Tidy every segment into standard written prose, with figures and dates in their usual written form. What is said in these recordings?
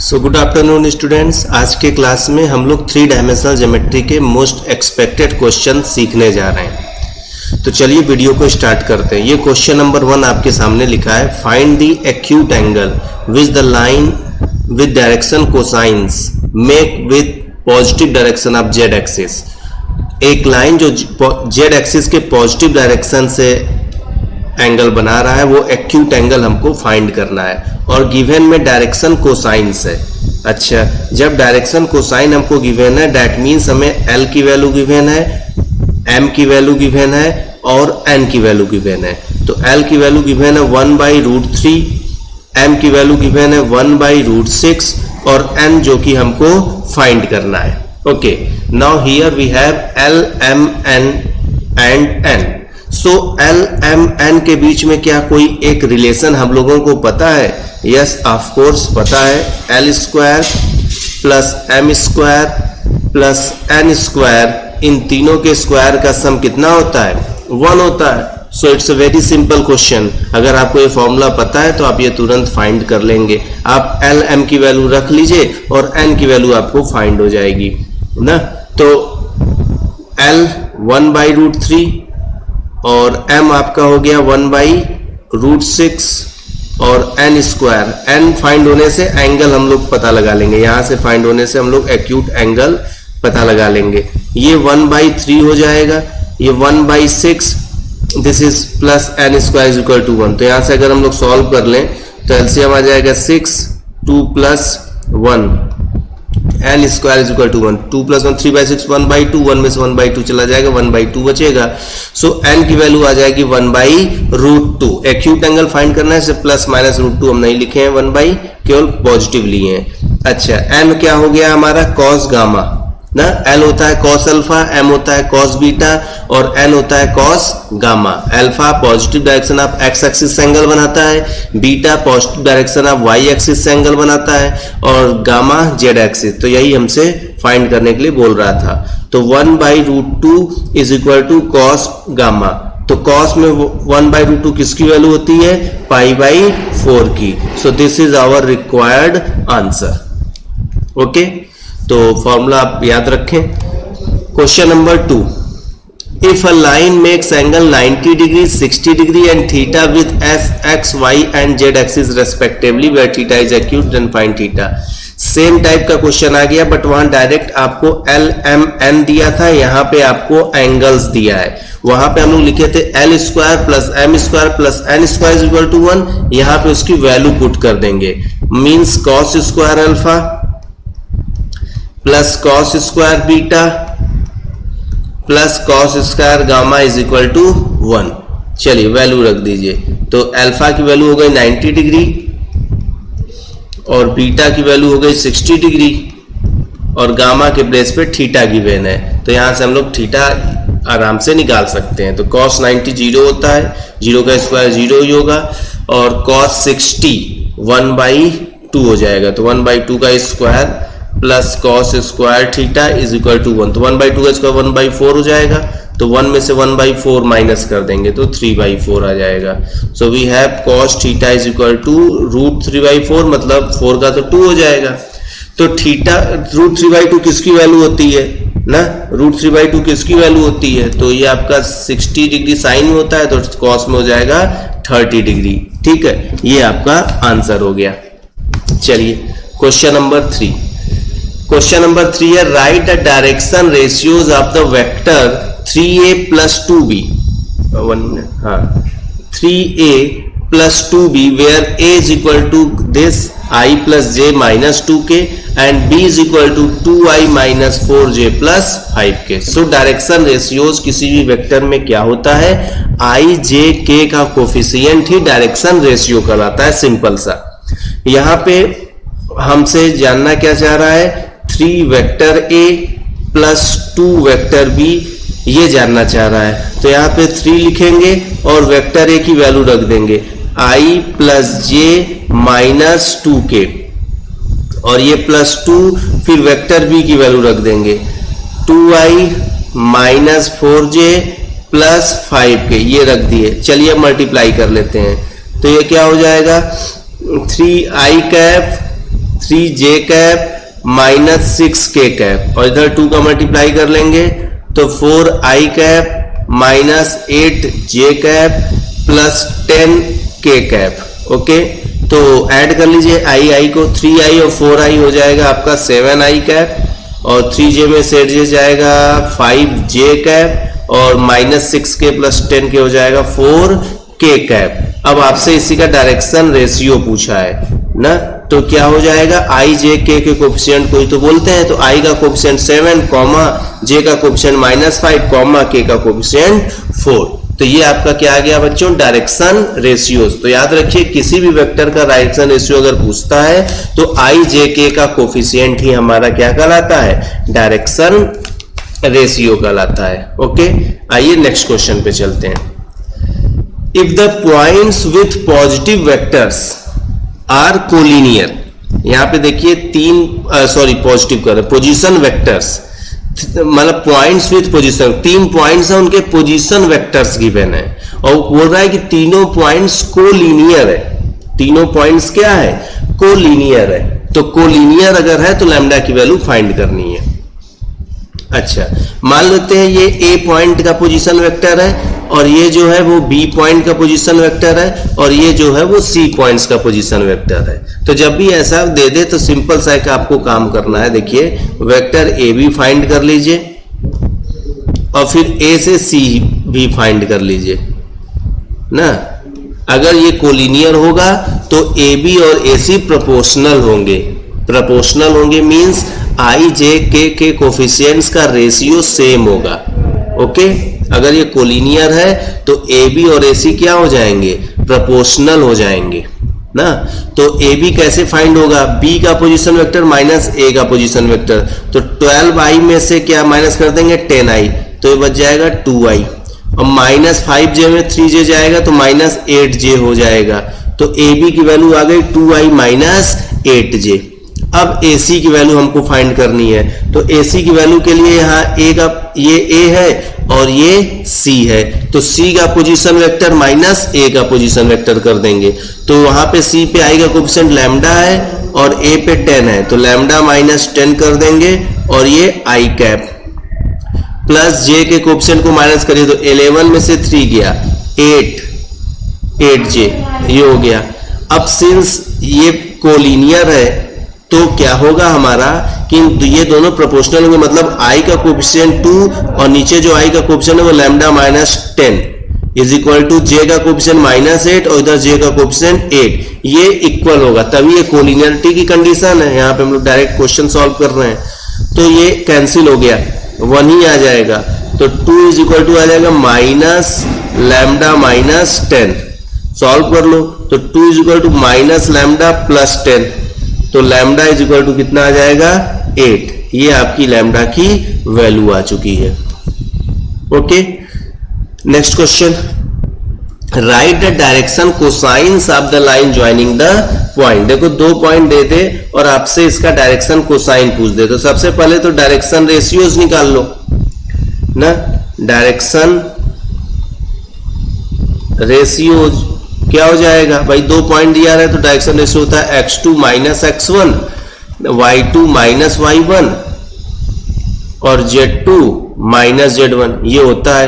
So good afternoon students. आज के class में हम लोग 3 डायमेंशनल ज्योमेट्री के मोस्ट एक्सपेक्टेड क्वेश्चन सीखने जा रहे हैं। तो चलिए वीडियो को स्टार्ट करते हैं। ये क्वेश्चन नंबर 1 आपके सामने लिखा है, find the acute angle which the line with direction cosines make with positive direction of Z axis. एक लाइन जो जेड एक्सिस के पॉजिटिव डायरेक्शन से एंगल बना रहा है वो एक्यूट एंगल हमको फाइंड करना है और गिवन में डायरेक्शन कोसाइंस है। अच्छा, जब डायरेक्शन कोसाइन हमको गिवन है दैट मीन्स हमें एल की वैल्यू गिवन है, एम की वैल्यू गिवन है और एन की वैल्यू गिवन है। तो एल की वैल्यू गिवन है 1/√3, एम की वैल्यू गिवन है 1/√6 और एन जो कि हमको फाइंड करना है। Okay, now here we have l, m, n and n. So l, m, n के बीच में क्या कोई एक रिलेशन हम लोगों को पता है? यस, ऑफ कोर्स पता है। L square plus m square plus n square, इन तीनों के स्क्वायर का सम कितना होता है? 1 होता है। So it's a very simple question. अगर आपको ये फॉर्मूला पता है तो आप ये तुरंत फाइंड कर लेंगे। आप एल, एम की वैल्यू रख लीजिए और एन की वैल्यू आपको फाइंड हो जाएगी ना। तो एल 1/√3 और m आपका हो गया 1/√6 और n स्क्वायर। n फाइंड होने से एंगल हम लोग पता लगा लेंगे, यहां से फाइंड होने से हम लोग एक्यूट एंगल पता लगा लेंगे। ये 1/3 हो जाएगा, ये 1/6, this is plus n square is equal to 1। तो यहां से अगर हम लोग सॉल्व कर लें तो एलसीएम आ जाएगा 6, 2 + 1, n square is equal to 1, 2 + 1 3/6, 1/2, 1 में से 1/2 चला जाएगा, 1/2 बचेगा। सो n की वैल्यू आ जाएगी 1/√2। एक्यूट एंगल फाइंड करना है, सिर्फ प्लस माइनस √2 हम नहीं लिखे हैं, 1/ केवल पॉजिटिव लिए हैं। अच्छा, n क्या हो गया हमारा? कॉस गामा ना। l होता है कॉस अल्फा, m होता है कॉस बीटा और n होता है cos gamma. Alpha positive direction of x axis से एंगल बनाता है, beta positive direction of y axis से एंगल बनाता है और गामा z एक्सिस। तो यही हमसे फाइंड करने के लिए बोल रहा था। तो 1/√2 is equal to cos gamma. तो कॉस में 1/√2 किसकी वैल्यू होती है? π/4 की। So this is our required answer. Okay, तो फॉर्मूला आप याद रखें। Question number 2, if a line makes angle 90 degree, 60 degree and theta with s, x, y and z axis respectively where theta is acute, then find theta. Same type का question आ गया but वहां direct आपको L, m, N दिया था, यहाँ पे आपको एंगल्स दिया है। वहां पे हम लोग लिखे थे l square plus m square plus n square is equal to 1। यहाँ पे उसकी वैल्यू पुट कर देंगे, means cos square alpha plus cos square beta plus cos square gamma is equal to 1। चलिए वैल्यू रख दीजिए। तो अल्फा की वैल्यू हो गई 90 डिग्री और बीटा की वैल्यू हो गई 60 डिग्री और गामा के प्लेस पे थीटा गिवन है। तो यहां से हम लोग थीटा आराम से निकाल सकते हैं। तो कॉस 90 0 होता है, 0 का स्क्वायर 0 ही होगा और कॉस 60 1/2 हो जाएगा। तो 1/2 का square plus cos square theta is equal to 1। तो 1/2 का स्क्वायर 1/4 हो जाएगा। तो 1 में से 1/4 माइनस कर देंगे तो 3/4 आ जाएगा। So we have cos theta is equal to √3/4, मतलब 4 का तो 2 हो जाएगा। तो थीटा √3/2 किसकी वैल्यू होती है ना? √3/2 किसकी वैल्यू होती है? तो ये आपका 60 डिग्री साइन होता है, तो कॉस में हो जाएगा 30 डिग्री। ठीक है, ये आपका आंसर हो गया। चलिए क्वेश्चन नंबर 3। क्वेश्चन नंबर 3 है, write the direction ratios of the vector 3a + 2b। 3a + 2b where a is equal to this i + j - 2k and b is equal to 2i - 4j + 5k। So direction ratios किसी भी vector में क्या होता है? i, j, k का coefficient ही direction ratio कहलाता है। Simple सा। यहां पे हमसे जानना क्या चाह रहा है? 3 वेक्टर a + 2 वेक्टर b, ये जानना चाह रहा है। तो यहाँ पे 3 लिखेंगे और वेक्टर a की वैल्यू रख देंगे i + j - 2k और ये +2, फिर वेक्टर b की वैल्यू रख देंगे 2i - 4j + 5k, ये रख दिए। चलिए अब मल्टीप्लाई कर लेते हैं। तो ये क्या हो जाएगा? 3i cap 3j cap minus 6k cap, और इधर 2 का मल्टीप्लाई कर लेंगे तो 4i cap minus 8j cap plus 10k cap. Okay, तो ऐड कर लीजिए आई को, 3i और 4i हो जाएगा आपका 7i कैप, और 3j में से एड जाएगा 5j कैप, और माइनस 6k प्लस 10k हो जाएगा 4k कैप। अब आपसे इसी का डायरेक्शन रेशियो पूछा है ना, तो क्या हो जाएगा, i j k के कोफिशिएंट कोई तो बोलते हैं, तो i का कोफिशिएंट 7, j का कोफिशिएंट -5, k का कोफिशिएंट 4। तो ये आपका क्या आ गया बच्चों, डायरेक्शन रेशियोज। तो याद रखिए किसी भी वेक्टर का डायरेक्शन रेशियो अगर पूछता है तो i j k का कोफिशिएंट ही हमारा क्या कहलाता है, डायरेक्शन रेशियो कहलाता है। ओके, आइए नेक्स्ट क्वेश्चन पे चलते हैं। If the points with positive vectors are collinear, यहां पे देखिए पॉजिटिव कर पोजीशन वेक्टर्स, मतलब पॉइंट्स विथ पोजीशन, 3 पॉइंट्स हैं, उनके पोजीशन वेक्टर्स गिवन है, और बोल रहा है कि तीनों पॉइंट्स कोलिनियर है। तीनों पॉइंट्स क्या है, कोलिनियर है। तो कोलिनियर अगर है तो लैम्डा की वैल्यू फाइंड करनी है। अच्छा, मान लेते हैं ये ए पॉइंट का पोजीशन वेक्टर है, और ये जो है वो बी पॉइंट का पोजीशन वेक्टर है, और ये जो है वो सी पॉइंट्स का पोजीशन वेक्टर है। तो जब भी ऐसा दे दे तो सिंपल सा एक आपको काम करना है। देखिए वेक्टर ए भी फाइंड कर लीजिए, और फिर ए से सी भी फाइंड कर लीजिए ना। अगर ये कोलिनियर होगा तो ए बी और ए सी प्रोपोर्शनल होंगे। प्रोपोर्शनल होंगे मींस आई जे के कोफिशिएंट्स का रेशियो सेम होगा। ओके, अगर ये कोलिनियर है तो ए बी और ए सी क्या हो जाएंगे, प्रोपोर्शनल हो जाएंगे ना। तो ए बी कैसे फाइंड होगा, बी का पोजीशन वेक्टर माइनस ए का पोजीशन वेक्टर, तो 12i में से क्या माइनस कर देंगे 10i, तो ये बच जाएगा 2i, और माइनस 5j में 3j जाएगा तो माइनस 8j हो जाएगा। तो ए बी की वैल्यू आ गई 2i माइनस 8j। अब AC की वैल्यू हमको फाइंड करनी है, तो AC की वैल्यू के लिए यहाँ ये A है और ये C है, तो C का पोजीशन वेक्टर माइनस A का पोजीशन वेक्टर कर देंगे। तो वहां पे C पे I का कोफिशिएंट लैम्डा है और A पे 10 है, तो लैम्डा माइनस 10 कर देंगे, और ये I कैप प्लस J के कोफिशिएंट को माइनस करिए तो 11 में से 3 गया 8J, ये हो गया। अब सिंस ये कोलिनियर है तो क्या होगा हमारा कि ये दोनों प्रोपोर्शनल होंगे, मतलब i का कोफिशिएंट 2 और नीचे जो i का कोफिशिएंट है वो lambda minus 10 is equal to j का कोफिशिएंट माइनस 8 और इधर j का कोफिशिएंट 8, ये इक्वल होगा, तभी ये कोलिनियरिटी की कंडीशन है। यहाँ पे हम लोग डायरेक्ट क्वेश्चन सॉल्व कर रहे हैं, तो ये कैंसिल हो गया, 1 ही आ जाएगा। तो 2 इज इक्वल टू आ जाएगा माइनस लैम्डा माइनस 10, सॉल्व कर लो तो 2 is equal to minus lambda plus 10, तो लैम्डा इज इक्वल टू कितना आ जाएगा 8। ये आपकी लैम्डा की वैल्यू आ चुकी है। Okay, next question, right the direction cosines of the line joining the point. देखो 2 पॉइंट दे दे और आपसे इसका डायरेक्शन कोसाइन पूछ दे, तो सबसे पहले तो डायरेक्शन रेशियोज निकाल लो ना। डायरेक्शन रेशियोज क्या हो जाएगा भाई, 2 पॉइंट दिया है तो डायरेक्शन रेशियो होता है x2 minus x1, y2 minus y1 और z2 माइनस z1, ये होता है।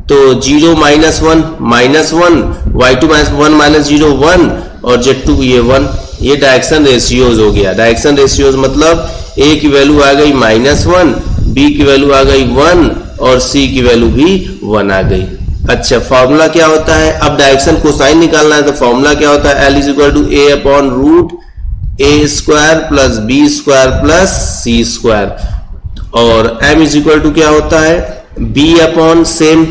तो 0 minus 1 minus 1, y2 minus 1 minus 0 1 और z2 ये 1, ये डायरेक्शन रेशियोज हो गया। डायरेक्शन रेशियोज मतलब a की वैल्यू आ गई -1, b की वैल्यू आ गई 1 और c की वैल्यू भी 1 आ गई। अच्छा, फॉर्मूला क्या होता है, अब डायरेक्शन कोसाइन निकालना है तो फॉर्मूला क्या होता है, L is equal to a upon root a square plus b square plus c square, और m इज इक्वल टू क्या होता है b upon same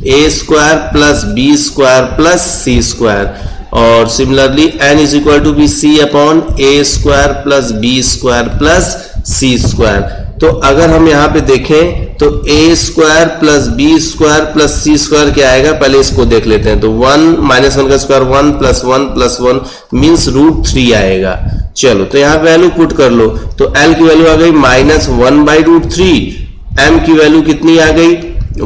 a square plus b square plus c square, और similarly n is equal to b c upon a square plus b square plus c square. तो अगर हम यहाँ पे देखें तो a square plus b square plus c square क्या आएगा, पहले इसको देख लेते हैं। तो 1 माइनस 1 का स्क्वायर 1 प्लस 1 मीन्स √3 आएगा। चलो तो यहाँ वैल्यू पुट कर लो, तो l की वैल्यू आ गई -1/√3, m की वैल्यू कितनी आ गई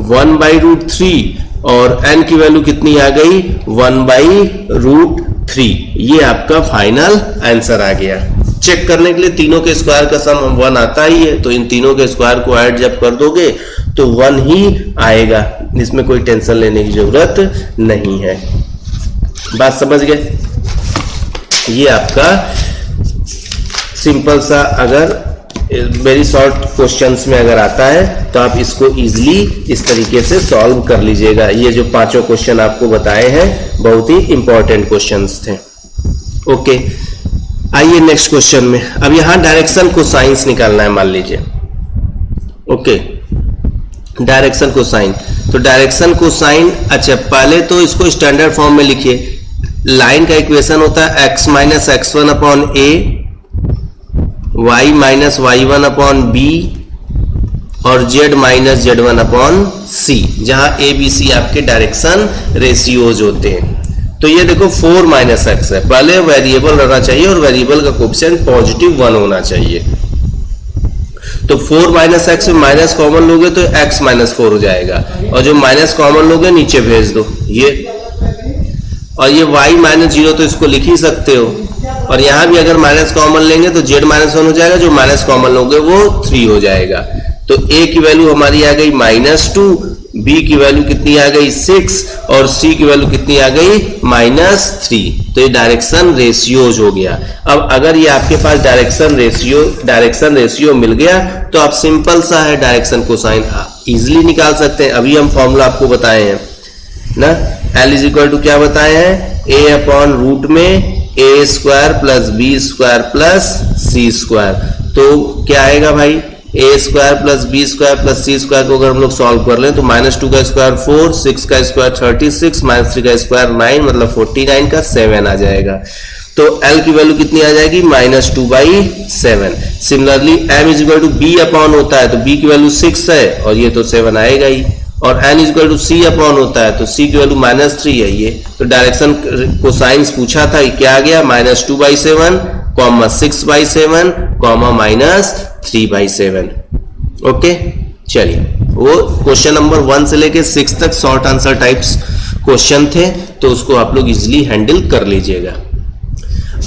1/√3 और n की वैल्यू कितनी आ गई 1/√3। ये आपका फाइनल आंसर आ गया। चेक करने के लिए तीनों के स्क्वायर का सम 1 आता ही है, तो इन तीनों के स्क्वायर को ऐड जब कर दोगे तो 1 ही आएगा, इसमें कोई टेंशन लेने की जरूरत नहीं है। बात समझ गए? ये आपका सिंपल सा, अगर वेरी शॉर्ट क्वेश्चंस में अगर आता है तो आप इसको इजीली इस तरीके से सॉल्व कर लीजिएगा। ये जो पांचों क्वेश्चन आपको बताए हैं बहुत ही इंपॉर्टेंट क्वेश्चंस थे। ओके, आइए नेक्स्ट क्वेश्चन में। अब यहां डायरेक्शन कोसाइंस निकालना है, मान लीजिए। Okay, direction cosine. तो डायरेक्शन कोसाइन, अच्छा पहले तो इसको स्टैंडर्ड फॉर्म में लिखिए। लाइन का इक्वेशन होता है x minus x1 upon a, y minus y1 upon b और z minus z1 upon c, जहां a b c आपके डायरेक्शन रेशियोज होते हैं। तो ये देखो 4 माइनस एक्स है, पहले वेरिएबल रहना चाहिए और वेरिएबल का कोएफिशिएंट पॉजिटिव 1 होना चाहिए। तो 4 माइनस एक्स में माइनस कॉमन लोगे तो x माइनस 4 हो जाएगा, और जो माइनस कॉमन लोगे नीचे भेज दो ये, और ये y माइनस 0 तो इसको लिख ही सकते हो, और यहां भी अगर माइनस कॉमन लेंगे तो z माइनस 1 हो जाएगा, जो माइनस कॉमन लोगे वो 3 हो जाएगा। तो a की वैल्यू हमारी आ गई -2, b की वैल्यू कितनी आ गई 6 और c की वैल्यू कितनी आ गई -3। तो ये डायरेक्शन रेशियोज हो गया। अब अगर ये आपके पास डायरेक्शन रेशियो मिल गया तो आप सिंपल सा है डायरेक्शन कोसाइन इजिली निकाल सकते हैं। अभी हम फॉर्मूला आपको बताए हैं ना, L इज इक्वल टू क्या बताए हैं, a अपॉन रूट में a square plus b square plus c square. तो क्या आएगा भाई, a square plus b square plus c square को अगर हम लोग सॉल्व कर लें तो -2 का स्क्वायर 4, 6 का स्क्वायर 36, -3 का स्क्वायर 9, मतलब 49 का 7 आ जाएगा। तो L की वैल्यू कितनी आ जाएगी -2/7। Similarly m is equal to b upon होता है तो b की वैल्यू 6 है और ये तो 7 आएगा ही, और n is equal to c upon होता है तो c की वैल्यू -3 है ये। तो डायरेक्शन कोसाइंस पूछा था, क्या आ गया -2/7, 6/7, -3/7। ओके, चलिए वो क्वेश्चन नंबर 1 से लेके 6 तक शॉर्ट आंसर टाइप्स क्वेश्चन थे, तो उसको आप लोग इजिली हैंडल कर लीजिएगा।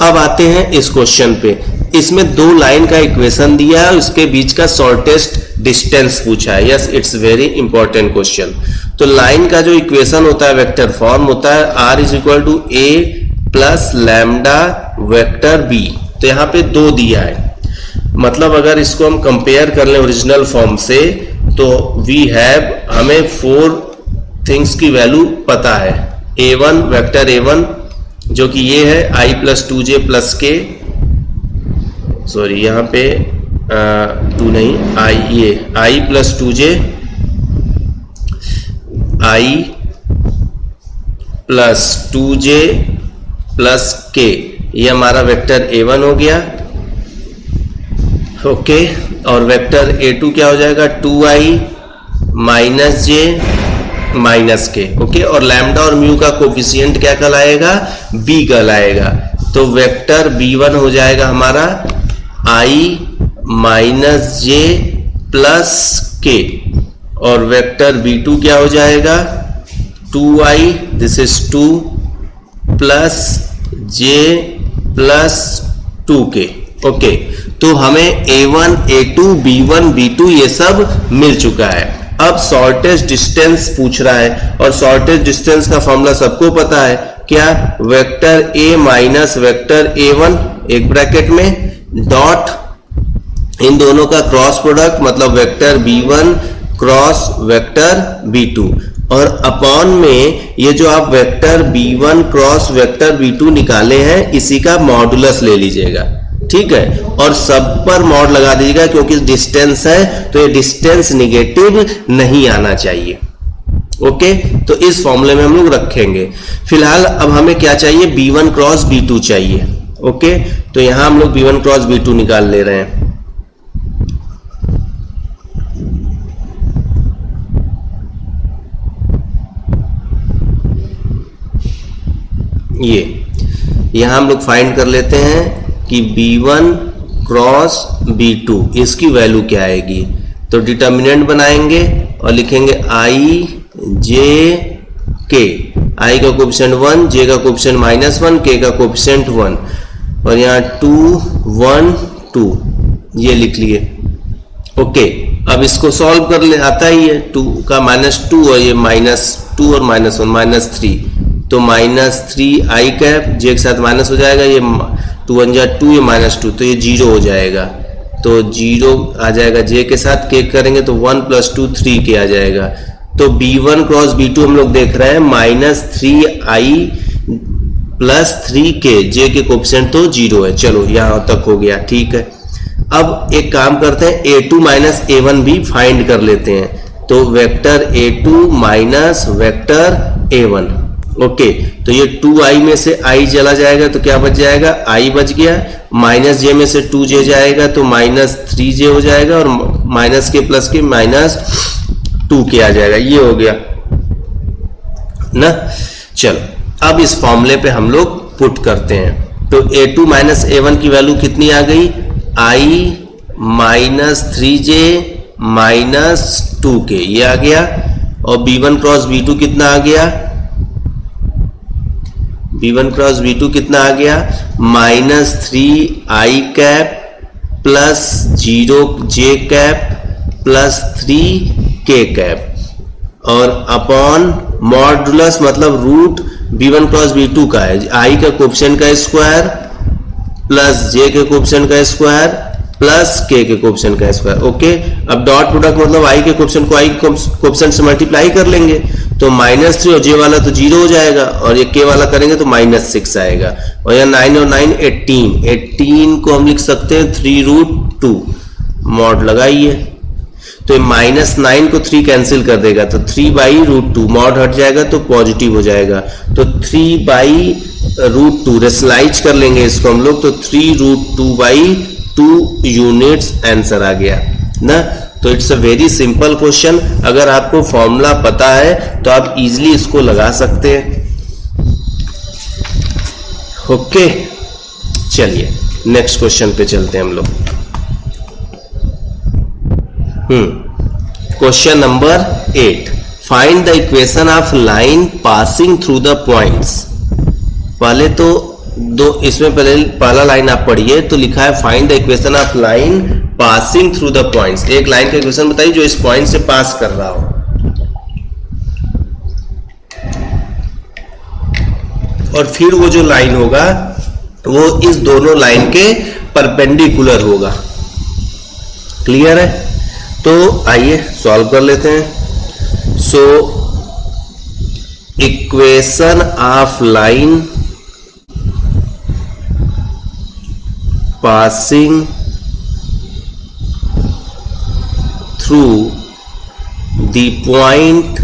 अब आते हैं इस क्वेश्चन पे। इसमें 2 लाइन का इक्वेशन दिया है, उसके बीच का शॉर्टेस्ट डिस्टेंस पूछा है। Yes, it's very important question. तो लाइन का जो इक्वेशन होता है वेक्टर फॉर्म होता है r is equal to a plus lambda vector b। तो यहाँ पे 2 दिया है, मतलब अगर इसको हम कंपेयर कर लें ओरिजिनल फॉर्म से तो वी हैव, हमें 4 थिंग्स की वैल्यू पता है। a1 वेक्टर a1 जो कि ये है i plus 2j plus k, sorry यहाँ पे 2 नहीं, ये i plus 2j, i plus 2j plus k, ये हमारा वेक्टर a1 हो गया। ओके, और वेक्टर a2 क्या हो जाएगा 2i माइनस j माइनस के। ओके, और लैम्डा और म्यू का कोफिशिएंट क्या कहलाएगा, b कहलाएगा। तो वेक्टर b1 हो जाएगा हमारा i minus j plus k, और वेक्टर b2 क्या हो जाएगा 2i, this is 2 plus j plus 2k। Okay, तो हमें a1, a2, b1, b2 ये सब मिल चुका है। अब शॉर्टेस्ट डिस्टेंस पूछ रहा है, और शॉर्टेस्ट डिस्टेंस का फॉर्मूला सबको पता है, क्या, vector a minus vector a1 एक ब्रैकेट में डॉट इन दोनों का क्रॉस प्रोडक्ट, मतलब vector b1 cross vector b2, और अपॉन में ये जो आप vector b1 cross vector b2 निकाले हैं इसी का मॉडुलस ले लीजिएगा। ठीक है, और सब पर मॉड लगा दीजिएगा, क्योंकि डिस्टेंस है तो ये डिस्टेंस निगेटिव नहीं आना चाहिए। ओके, तो इस फॉर्मूले में हम लोग रखेंगे। फिलहाल अब हमें क्या चाहिए, b1 क्रॉस b2 चाहिए। ओके, तो यहां हम लोग b1 क्रॉस b2 निकाल ले रहे हैं। ये यहां हम लोग फाइंड कर लेते हैं कि b1 क्रॉस b2 इसकी वैल्यू क्या आएगी। तो डिटर्मिनेंट बनाएंगे और लिखेंगे i j k, i का कोएफिशिएंट 1, j का कोएफिशिएंट -1, k का कोएफिशिएंट 1। और यहाँ 2 1 2 ये लिख लिए। ओके, अब इसको सॉल्व कर ले, आता ही है 2 का -2 और ये -2 और -1 -3, तो -3 i कैप जे के साथ माइनस हो जाएगा, ये 2 1 जा 2, ये -2, तो ये 0 हो जाएगा, तो 0 आ जाएगा जे के साथ, के करेंगे तो 1 + 2 3 के आ जाएगा। तो b1 क्रॉस b2 हम लोग देख रहे हैं -3i + 3k, जे के कोएफिशिएंट तो 0 है। चलो यहां तक हो गया, ठीक है। अब एक काम करते हैं, a2 - a1 भी फाइंड कर लेते हैं, तो vector a2 minus vector a1। Okay, तो ये 2i में से i चला जाएगा तो क्या बच जाएगा, i बच गया, -j में से 2j जाएगा तो -3j हो जाएगा, और -k + k -2k आ जाएगा, ये हो गया ना। चलो अब इस फॉर्मूले पे हम लोग पुट करते हैं, तो a2 - a1 की वैल्यू कितनी आ गई, i -3j -2k, ये आ गया। और b1 क्रॉस b2 कितना आ गया, b1 क्रॉस b2 कितना आ गया, -3i cap + 0j cap + 3k cap, और अपॉन मॉडुलस मतलब रूट b1 क्रॉस b2 का है, i का कोएफिशिएंट का स्क्वायर प्लस j के कोएफिशिएंट का स्क्वायर प्लस k के कोएफिशिएंट का स्क्वायर। ओके, अब डॉट प्रोडक्ट मतलब i के कोएफिशिएंट को i कोएफिशिएंट से मल्टीप्लाई कर लेंगे, तो -3 और j वाला तो 0 हो जाएगा, और ये k वाला करेंगे तो -6 आएगा, और यहाँ 9 और 9 18 को हम लिख सकते हैं 3√2, मॉड लगाइए, तो ये -9 को 3 कैंसिल कर देगा, तो 3/√2, मॉड हट जाएगा तो पॉजिटिव हो जाएगा, तो 3/√2 रेशनलाइज कर लेंगे इसको हम लोग, तो 3√2/2 यूनिट्स आंसर आ गया ना। तो it's a very simple question, अगर आपको फॉर्मूला पता है तो आप इजीली इसको लगा सकते हैं। ओके, चलिए नेक्स्ट क्वेश्चन पे चलते हैं हम लोग। Question number 8, find the equation of line passing through the points. पहले तो इसमें पहला लाइन आप पढ़िए, तो लिखा है find the equation of line passing through the points. एक लाइन का इक्वेशन बताइए जो इस पॉइंट से पास कर रहा हो, और फिर वो जो लाइन होगा वो इस दोनों लाइन के परपेंडिकुलर होगा। क्लियर है? तो आइए सॉल्व कर लेते हैं। So equation of line passing through the point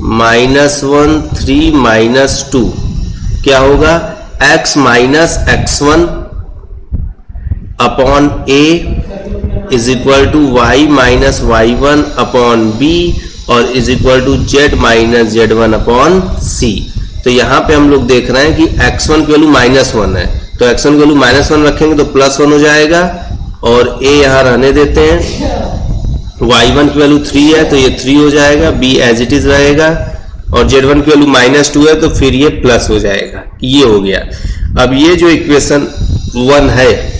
-1 3 -2 क्या होगा, x minus x1 upon a is equal to y minus y1 upon b और is equal to z minus z1 upon c। तो यहां पे हम लोग देख रहे हैं कि x1 की वैल्यू -1 है, तो x1 की वैल्यू -1 रखेंगे तो +1 हो जाएगा, और a यहां रहने देते हैं। y1 की वैल्यू 3 है तो ये 3 हो जाएगा, b एज इट इज रहेगा, और z1 की वैल्यू -2 है तो फिर ये प्लस हो जाएगा। ये हो गया। अब ये जो इक्वेशन 1 है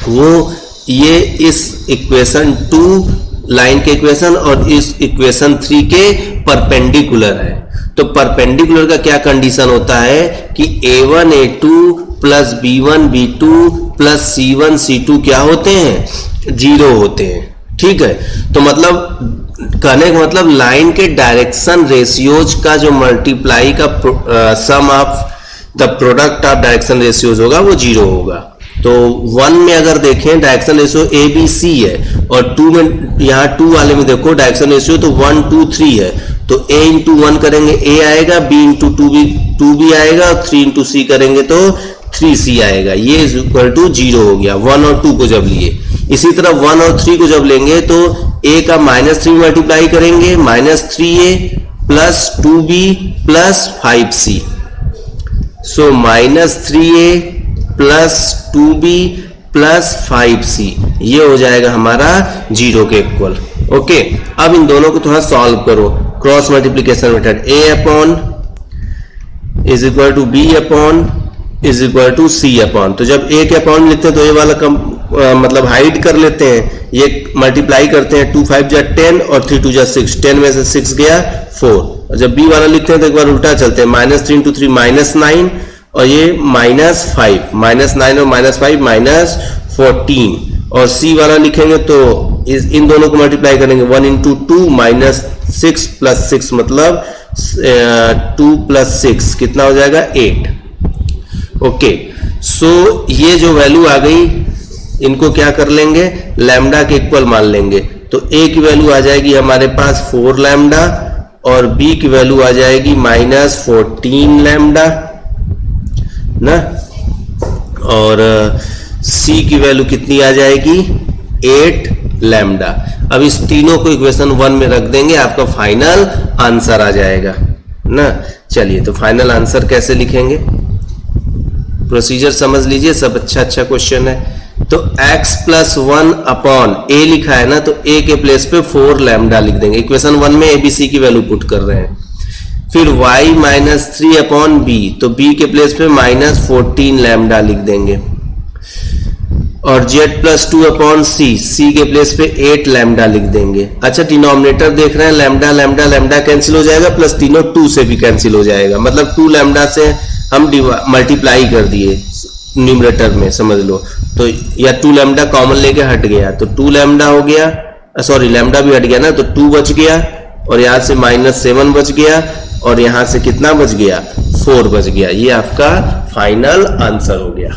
वो ये इस इक्वेशन 2 लाइन के इक्वेशन और इस इक्वेशन 3 के परपेंडिकुलर है। तो परपेंडिकुलर का क्या कंडीशन होता है कि a1 a2 plus b1 b2 plus c1 c2 क्या होते हैं, 0 होते हैं। ठीक है, तो मतलब कहने का मतलब लाइन के डायरेक्शन रेशियोज का जो मल्टीप्लाई का sum of the product of direction ratios होगा वो 0 होगा। तो 1 में अगर देखें direction ratio a b c है, और 2 में यहाँ 2 वाले में देखो डायरेक्शन रेशियो तो 1 2 3 है, तो a इंटू 1 करेंगे a आएगा, b इंटू 2 भी आएगा, और 3 इंटू सी करेंगे तो 3c आएगा। ये इज इक्वल टू 0 हो गया 1 और 2 को जब लिए। इसी तरह 1 और 3 को जब लेंगे तो a का -3 मल्टीप्लाई करेंगे, -3a plus 2b plus 5c, सो -3a plus 2b plus 5c, ये हो जाएगा हमारा 0 के इक्वल। ओके, अब इन दोनों को थोड़ा सॉल्व करो, cross multiplication method, a upon is equal to b upon is equal to c upon, तो जब ए के अपॉन लिखते हैं तो ये वाला मतलब हाइड कर लेते हैं, ये मल्टीप्लाई करते हैं, 2 5 जा 10 और 3 2 जा 6, 10 में से 6 गया 4, और जब बी वाला लिखते हैं तो एक बार उल्टा चलते हैं, -3 into 3 -9 और ये -5, -9 और -5 -14, और सी वाला लिखेंगे तो इन दोनों को मल्टीप्लाई करेंगे, 1 into 2 -6 + 6 मतलब 2 + 6 कितना हो जाएगा 8। ओके, सो ये जो वैल्यू आ गई इनको क्या कर लेंगे, लैम्डा के इक्वल मान लेंगे, तो ए की वैल्यू आ जाएगी हमारे पास 4 लैम्डा और बी की वैल्यू आ जाएगी -14 लैम्डा ना, और सी की वैल्यू कितनी आ जाएगी 8 लैम्डा। अब इस तीनों को इक्वेशन 1 में रख देंगे, आपका फाइनल आंसर आ जाएगा ना। चलिए, तो फाइनल आंसर कैसे लिखेंगे, प्रोसीजर समझ लीजिए, सब अच्छा क्वेश्चन है। तो x + 1 अपॉन a लिखा है ना, तो a के प्लेस पे 4 लैम्डा लिख देंगे, इक्वेशन 1 में abc की वैल्यू पुट कर रहे हैं। फिर y - 3 अपॉन b, तो b के प्लेस पे -14 लैम्डा लिख देंगे, और z + 2 अपॉन c के प्लेस पे 8 लैम्डा लिख देंगे। अच्छा, डिनोमिनेटर देख रहे हैं, लैम्डा लैम्डा लैम्डा कैंसिल हो जाएगा, प्लस तीनों 2 से भी कैंसिल हो जाएगा, मतलब 2 लैम्डा से हम मल्टीप्लाई कर दिए न्यूमरेटर में, समझ लो, तो या 2 लैम्डा कॉमन लेके हट गया, तो 2 लैम्डा हो गया, सॉरी लैम्डा भी हट गया ना, तो 2 बच गया, और यहां से -7 बच गया, और यहां से कितना बच गया 4 बच गया। ये आपका फाइनल आंसर हो गया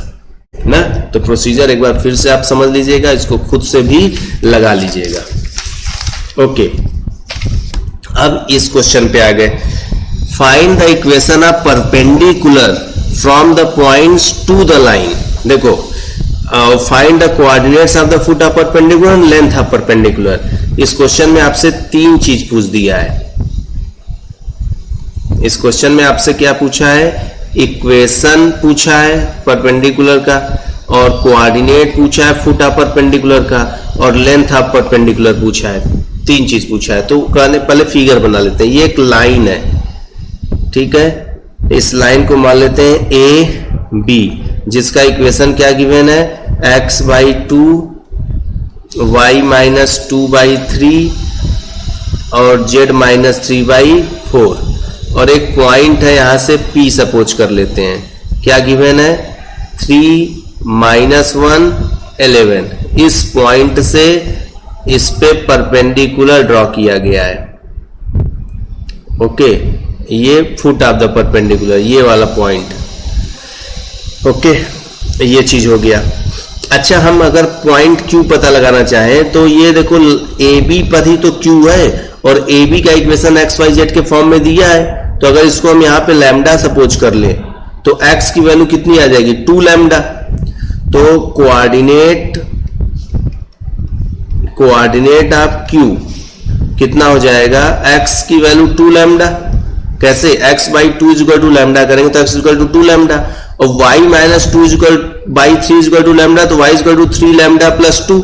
ना। तो प्रोसीजर एक बार फिर से आप समझ लीजिएगा, इसको खुद से भी लगा लीजिएगा। ओके, अब इस क्वेश्चन पे आ गए, find the equation of perpendicular from the points to the line. देखो, find the coordinates of the foot of perpendicular and length of perpendicular. इस क्वेश्चन में आपसे 3 चीज पूछ दिया है। इस क्वेश्चन में आपसे क्या पूछा है, इक्वेशन पूछा है परपेंडिकुलर का, और कोऑर्डिनेट पूछा है फुट ऑफ परपेंडिकुलर का, और लेंथ ऑफ परपेंडिकुलर पूछा है। 3 चीज पूछा है। तो पहले फिगर बना लेते हैं, ये एक लाइन है, ठीक है, इस लाइन को मान लेते हैं ए बी, जिसका इक्वेशन क्या गिवन है, x/2 y-2/3 और z-3/4, और एक पॉइंट है यहां से P सपोज कर लेते हैं, क्या गिवन है 3 -1 11। इस पॉइंट से इस पे परपेंडिकुलर ड्रॉ किया गया है। ओके, ये फुट ऑफ द परपेंडिकुलर, ये वाला पॉइंट। ओके, ये चीज हो गया। अच्छा, हम अगर पॉइंट Q पता लगाना चाहें तो ये देखो AB पर ही तो Q है, और AB का इक्वेशन XYZ के फॉर्म में दिया है, तो अगर इसको हम यहाँ पे लैम्डा सपोज कर ले तो x की वैल्यू कितनी आ जाएगी 2 लैम्डा। तो कोऑर्डिनेट ऑफ Q कितना हो जाएगा, x की वैल्यू 2 लैम्डा। कैसे, x/2 = लैम्डा करेंगे तो x = 2 लैम्डा, और y-2/3 = लैम्डा, तो y = 3 लैम्डा + 2,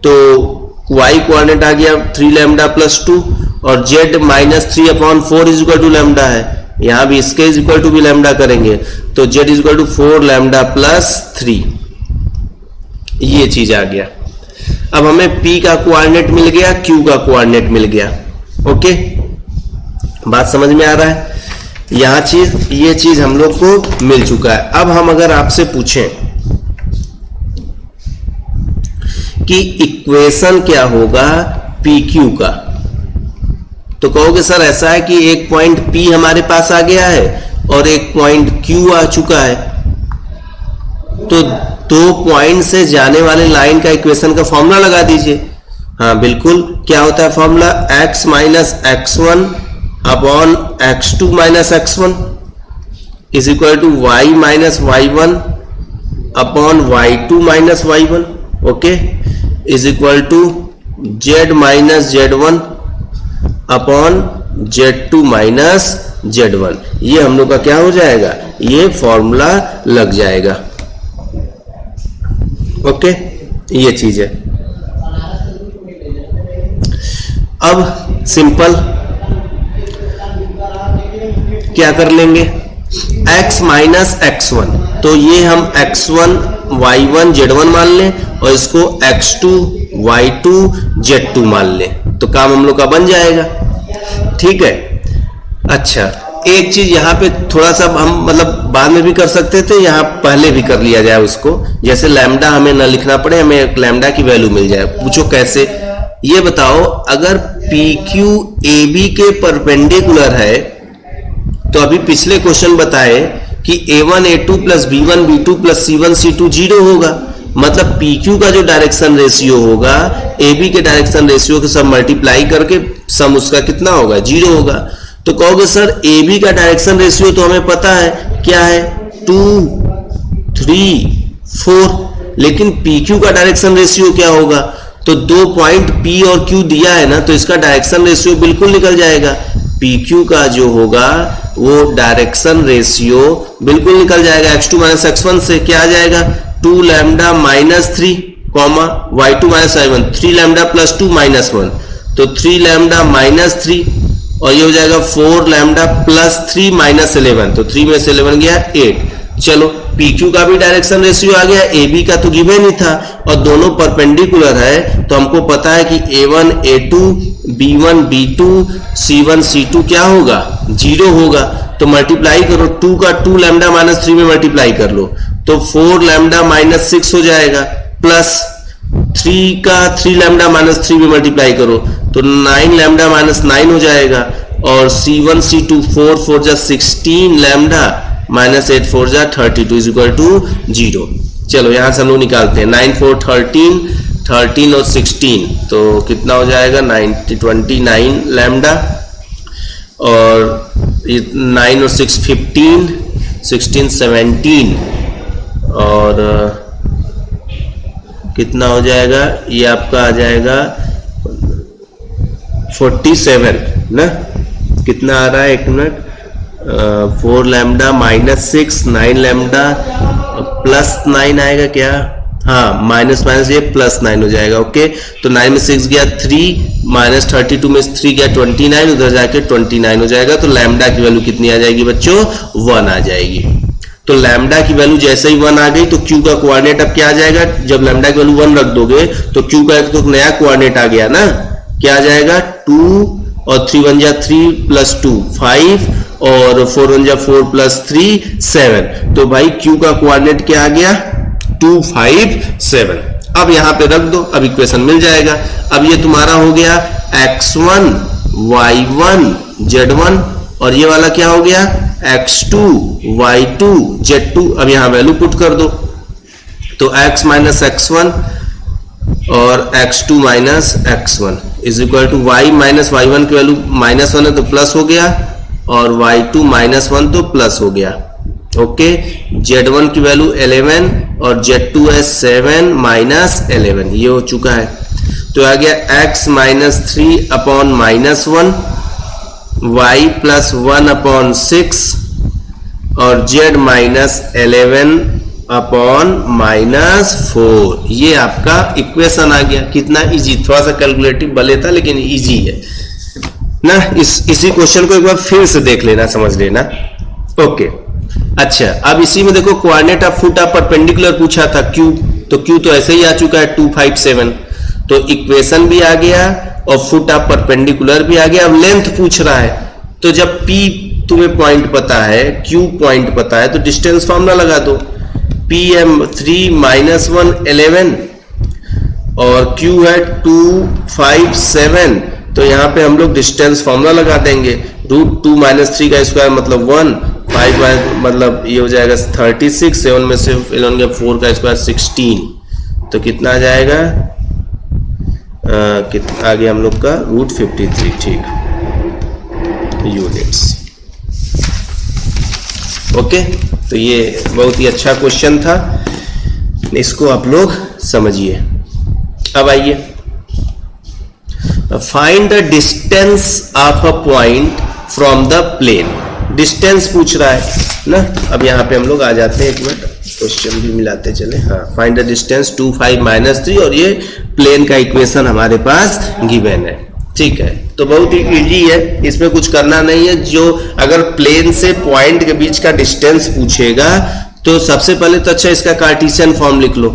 तो y कोऑर्डिनेट आ गया 3 लैम्डा + 2, और z -3/4 = लैम्डा है, यहां भी इसके इक्वल टू भी लैम्डा करेंगे, तो z = 4 लैम्डा + 3। ये चीज आ गया। अब हमें P का कोऑर्डिनेट मिल गया, Q का कोऑर्डिनेट मिल गया। ओके, बात समझ में आ रहा है, ये चीज हम लोग को मिल चुका है। अब हम अगर आपसे पूछें कि इक्वेशन क्या होगा PQ का, तो कहोगे सर ऐसा है कि एक पॉइंट P हमारे पास आ गया है और एक पॉइंट Q आ चुका है, तो 2 पॉइंट से जाने वाले लाइन का इक्वेशन का फॉर्मूला लगा दीजिए। हाँ बिल्कुल, क्या होता है formula, x - x1 upon x2 - x1 is equal to y - y1 upon y2 - y1, okay, is equal to z - z1 upon z2 - z1। ये हम लोग का क्या हो जाएगा, ये फॉर्मूला लग जाएगा। ओके, ये चीज है। अब सिंपल क्या कर लेंगे, x माइनस x1, तो ये हम x1 y1 z1 मान लें और इसको x2 y2 z2 मान लें, तो काम हम लोग का बन जाएगा। ठीक है। अच्छा, एक चीज यहाँ पे थोड़ा सा हम मतलब बाद में भी कर सकते थे, यहाँ पहले भी कर लिया जाए उसको, जैसे लैम्डा हमें न लिखना पड़े, हमें एक लैम्डा की वैल्यू मिल जाए। पूछो कैसे, ये बताओ अगर PQ AB के परपेंडिकुलर है, तो अभी पिछले क्वेश्चन बताए कि A1 A2 plus B1 B2 plus C1 C2 0 होगा, मतलब PQ का जो डायरेक्शन रेशियो होगा AB के डायरेक्शन रेशियो के सब मल्टीप्लाई करके सम उसका कितना होगा, 0 होगा। तो कहोगे सर AB का डायरेक्शन रेशियो तो हमें पता है क्या है, 2 3 4, लेकिन PQ का डायरेक्शन रेशियो क्या होगा, तो 2 पॉइंट P और Q दिया है ना, तो इसका डायरेक्शन रेशियो बिल्कुल निकल जाएगा। PQ का जो होगा वो डायरेक्शन रेशियो बिल्कुल निकल जाएगा। x2 माइनस x1 से क्या आ जाएगा, 2 lambda minus 3 comma y2 minus y1, 3 lambda plus 2 minus 1, तो 3 लैम्डा माइनस 3 और ये हो जाएगा 4 लैम्डा प्लस 3 माइनस 11, तो 3 में से 11 गया 8। चलो PQ का भी डायरेक्शन रेशियो आ गया, AB का तो गिवन ही था और दोनों परपेंडिकुलर है, तो हमको पता है कि A1 A2 B1 B2 C1 C2 क्या होगा, 0 होगा। तो मल्टीप्लाई करो, 2 का 2 लैम्डा माइनस 3 में मल्टीप्लाई कर लो, तो 4 लैम्डा माइनस 6 हो जाएगा, प्लस 3 का 3 लैम्डा माइनस 3 में मल्टीप्लाई करो तो 9 लैम्डा माइनस 9 हो जाएगा, और C1 C2 4 4 जा 16 लैम्डा माइनस 8 4 जा 32 इज इक्वल टू 0। चलो यहां से हम लोग निकालते हैं, 9 4 13 13 और 16, तो कितना हो जाएगा 29 लैम्डा, और 9 और 6 15 16 17, और कितना हो जाएगा, ये आपका आ जाएगा 47 ना, कितना आ रहा है, एक minute, 4 lambda minus 6 9 lambda plus 9 आएगा क्या, हाँ माइनस माइनस ये प्लस 9 हो जाएगा। ओके, तो 9 में 6 गया 3 माइनस 32 में 3 गया 29, उधर जाके 29 हो जाएगा। तो लैम्डा की वैल्यू कितनी आ जाएगी बच्चों, 1 आ जाएगी। तो लैम्डा की वैल्यू जैसे ही 1 आ गई तो Q का कोऑर्डिनेट अब क्या आ जाएगा, जब लैम्डा की वैल्यू 1 रख दोगे तो Q का एक तो नया कोऑर्डिनेट आ गया ना, क्या आ जाएगा 2 और 3 1 जा 3 प्लस 2 5 और 4 1 जा 4 प्लस 3 7। तो भाई Q का कोऑर्डिनेट क्या आ गया 2 5 7। अब यहां पे रख दो, अब इक्वेशन मिल जाएगा। अब ये तुम्हारा हो गया x1 y1 z1 और ये वाला क्या हो गया x2 y2 z2। अब यहां वैल्यू पुट कर दो, तो x माइनस x1 और x2 minus x1 is equal to y minus y1 की वैल्यू माइनस 1 है तो प्लस हो गया, और y2 माइनस 1 तो प्लस हो गया। ओके, z1 की वैल्यू 11 और z2 है 7 माइनस 11, ये हो चुका है। तो आ गया x minus 3 upon minus 1, y plus 1 upon 6 और z माइनस 11 अपॉन माइनस 4। ये आपका इक्वेशन आ गया। कितना इजी, थोड़ा सा कैलकुलेटिव भले था लेकिन इजी है ना। इसी क्वेश्चन को एक बार फिर से देख लेना, समझ लेना। ओके, अच्छा, अब इसी में देखो coordinate of foot of perpendicular पूछा था Q, तो Q तो ऐसे ही आ चुका है 2 5 7। तो इक्वेशन भी आ गया और फुट ऑफ परपेंडिकुलर भी आ गया। अब लेंथ पूछ रहा है, तो जब P तुम्हें पॉइंट पता है, Q पॉइंट पता है, तो डिस्टेंस फॉर्मूला लगा दो। PM 3 माइनस 1 11 और Q है 2 5 7। तो यहां पे हम लोग डिस्टेंस फॉर्मूला लगा देंगे। रूट 2 माइनस 3 का स्क्वायर मतलब 1, 5 मतलब ये हो जाएगा 36, 7 में से 11 गया 4 का स्क्वायर 16। तो कितना आ जाएगा, कितना आ गया हम लोग का रूट 53, ठीक, यूनिट्स। ओके, तो ये बहुत ही अच्छा क्वेश्चन था, इसको आप लोग समझिए। अब आइए, find the distance of a point from the plane. Distance पूछ रहा है ना। अब यहां पे हम लोग आ जाते हैं, एक मिनट क्वेश्चन भी मिलाते चले। हाँ, फाइंड द डिस्टेंस 2 5 माइनस 3 और ये प्लेन का इक्वेशन हमारे पास गिवन है। ठीक है, तो बहुत ही इजी है, इसमें कुछ करना नहीं है। जो अगर प्लेन से पॉइंट के बीच का डिस्टेंस पूछेगा तो सबसे पहले तो अच्छा इसका कार्टेशियन फॉर्म लिख लो,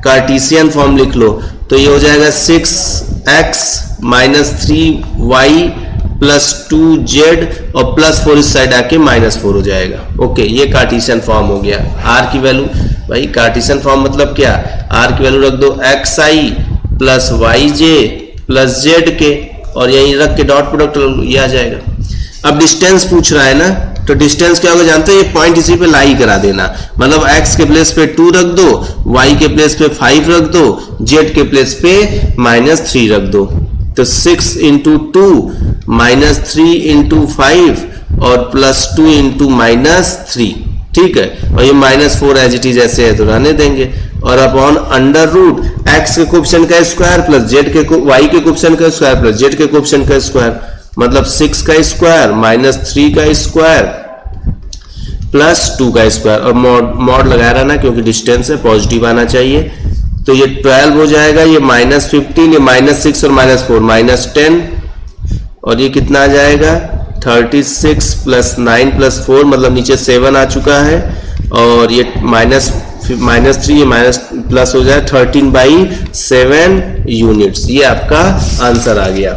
कार्टेशियन फॉर्म लिख लो। तो ये हो जाएगा 6x minus 3y plus 2z और प्लस 4 इस साइड आके -4 हो जाएगा। ओके, ये कार्टेशियन फॉर्म हो गया। r की वैल्यू, भाई कार्टेशियन फॉर्म मतलब क्या, r की वैल्यू रख दो xi plus yj plus zk और यहीं रख के डॉट प्रोडक्ट ये आ जाएगा। अब डिस्टेंस पूछ रहा है ना, तो डिस्टेंस क्या होगा जानते हैं, ये पॉइंट इसी पे लाई करा देना, मतलब x के प्लेस पे 2 रख दो, y के प्लेस पे 5 रख दो, z के प्लेस पे -3 रख दो। तो 6 इंटू 2 -3 इंटू 5 और प्लस 2 इंटू -3, ठीक है। और ये -4 एज इट इज ऐसे है तो रहने देंगे। और अपॉन अंडर रूट x के कोएफिशिएंट का स्क्वायर प्लस z के y के कोएफिशिएंट का स्क्वायर प्लस z के कोएफिशिएंट का स्क्वायर, मतलब 6 का स्क्वायर -3 का स्क्वायर प्लस 2 का स्क्वायर और मॉड लगाया रहना क्योंकि डिस्टेंस है, पॉजिटिव आना चाहिए। तो ये 12 हो जाएगा, ये -15, ये -6 और -4 -10 और ये कितना आ जाएगा 36 प्लस 9 प्लस 4 मतलब नीचे 7 आ चुका है और ये -3 ये माइनस प्लस हो जाए 13/7 यूनिट्स। ये आपका आंसर आ गया,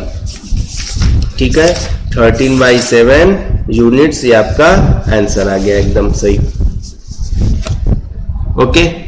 ठीक है, 13/7 यूनिट्स ये आपका आंसर आ गया, एकदम सही। ओके।